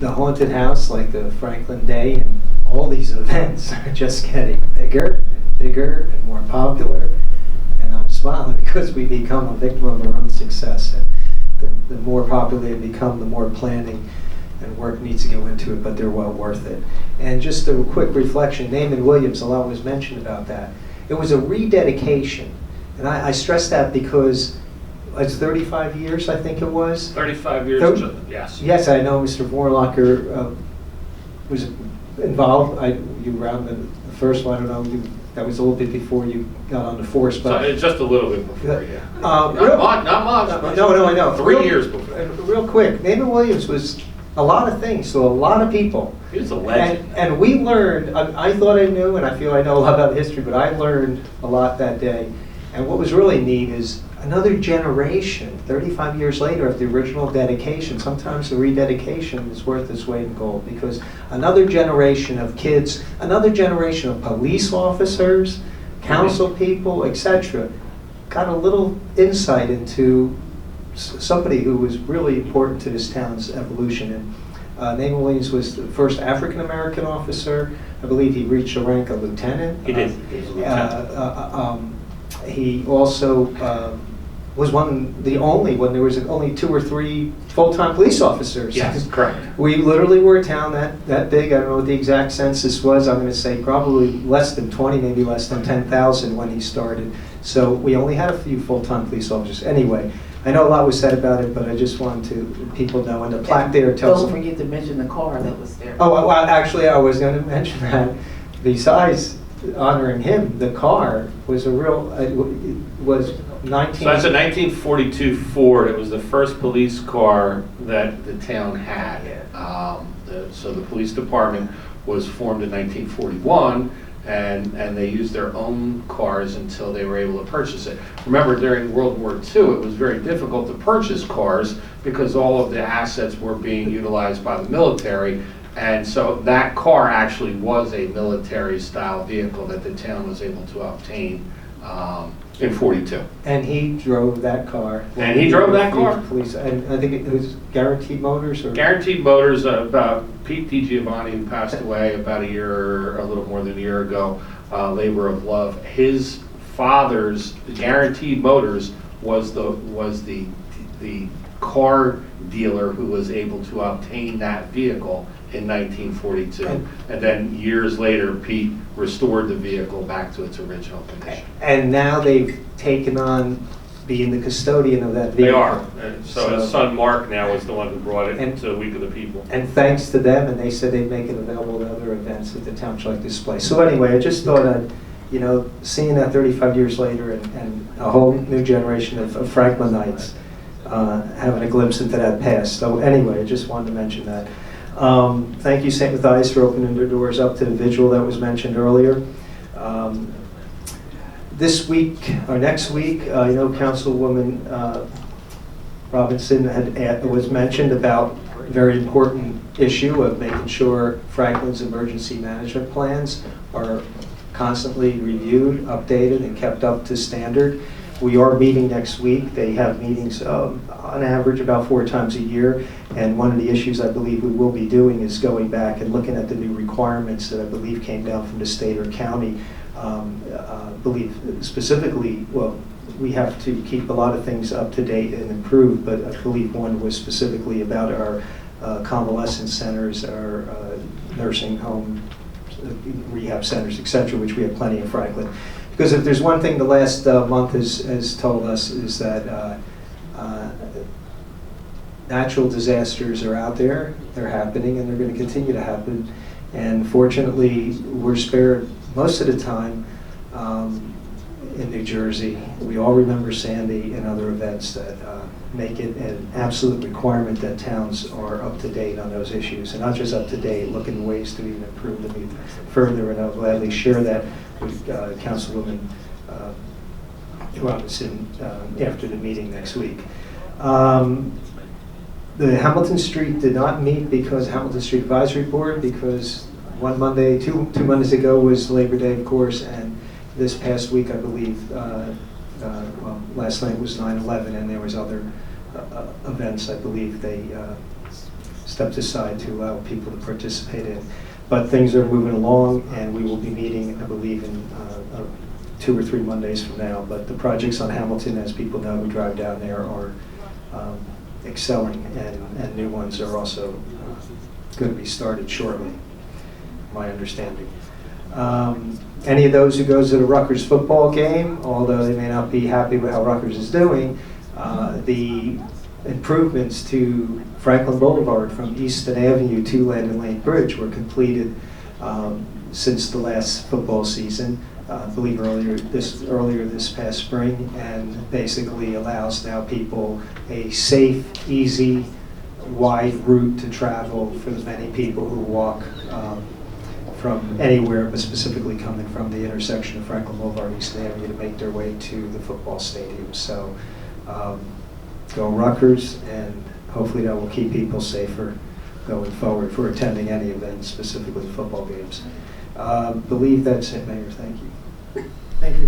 the haunted house, like the Franklin Day, and all these events are just getting bigger and bigger and more popular. And I'm smiling because we become a victim of our own success. And the more popular they become, the more planning and work needs to go into it, but they're well worth it. And just a quick reflection, Naaman Williams, a lot was mentioned about that. It was a rededication. And I stress that because it's 35 years, I think it was. 35 years, yes. Yes, I know Mr. Vorlacher was involved. You were on the first one, I don't know, that was a little bit before you got on the force. But So, just a little bit before, yeah. Not much. No, I know. 3 years before. Real quick, Naaman Williams was a lot of things to a lot of people. He was a legend. And we learned, I thought I knew, and I feel I know a lot about history, but I learned a lot that day. And what was really neat is another generation, 35 years later of the original dedication, sometimes the rededication is worth its weight in gold, because another generation of kids, another generation of police officers, council people, etc., got a little insight into somebody who was really important to this town's evolution. And Naaman Williams was the first African-American officer. I believe he reached the rank of lieutenant. He did. He was a lieutenant. He also was the only when there was only 2 or 3 full-time police officers. Yes, correct. We literally were a town that big. I don't know what the exact census was. I'm going to say probably less than 20, maybe less than 10,000 when he started. So we only had a few full-time police officers. Anyway, I know a lot was said about it, but I just wanted people know. And the plaque there tells. Don't forget to mention the car that was there. Oh, well, actually, I was going to mention that. Besides honoring him, the car was a real. It was 19. So that's a 1942 Ford. It was the first police car that the town had. So the police department was formed in 1941. And they used their own cars until they were able to purchase it. Remember, during World War II, it was very difficult to purchase cars because all of the assets were being utilized by the military. And so that car actually was a military-style vehicle that the town was able to obtain in 42. And he drove that car. And he drove that car. Police, and I think it was Guaranteed Motors? Or? Guaranteed Motors, Pete DiGiovanni, who passed away about a little more than a year ago, labor of love. His father's Guaranteed Motors was the car dealer who was able to obtain that vehicle in 1942. And then years later, Pete restored the vehicle back to its original condition. And now they've taken on being the custodian of that vehicle. They are. And so his son Mark now is the one who brought it to Week of the People. And thanks to them, and they said they'd make it available to other events at the Township display. So anyway, I just thought I'd, seeing that 35 years later and a whole new generation of Franklinites having a glimpse into that past. So anyway, I just wanted to mention that. Thank you, St. Matthias, for opening their doors up to the vigil that was mentioned earlier. This week, or next week, Councilwoman Robinson was mentioned about a very important issue of making sure Franklin's emergency management plans are constantly reviewed, updated, and kept up to standard. We are meeting next week. They have meetings on average about 4 times a year, and one of the issues I believe we will be doing is going back and looking at the new requirements that I believe came down from the state or county. I believe specifically, well, we have to keep a lot of things up to date and improved, but I believe one was specifically about our convalescent centers, our nursing home, rehab centers, etc., which we have plenty in Franklin. Because if there's one thing the last month has told us is that natural disasters are out there, they're happening, and they're going to continue to happen. And fortunately, we're spared most of the time in New Jersey. We all remember Sandy and other events that make it an absolute requirement that towns are up to date on those issues. And not just up to date, looking at ways to even improve them even further. And I'll gladly share that with Councilwoman Robinson after the meeting next week. The Hamilton Street did not meet because Hamilton Street Advisory Board, because one Monday, two Mondays ago was Labor Day, of course, and this past week, I believe, last night was 9/11, and there was other events. I believe they stepped aside to allow people to participate in. But things are moving along, and we will be meeting, I believe, in 2 or 3 Mondays from now. But the projects on Hamilton, as people know who drive down there, are excelling, and new ones are also going to be started shortly, my understanding. Any of those who goes to the Rutgers football game, although they may not be happy with how Rutgers is doing, the improvements to Franklin Boulevard from Easton Avenue to Landon Lane Bridge were completed since the last football season, I believe earlier this past spring, and basically allows now people a safe, easy, wide route to travel for the many people who walk from anywhere, but specifically coming from the intersection of Franklin Boulevard and Easton Avenue to make their way to the football stadium. So go Rutgers, and hopefully that will keep people safer going forward for attending any events, specifically football games. Believe that's it, Mayor. Thank you. Thank you.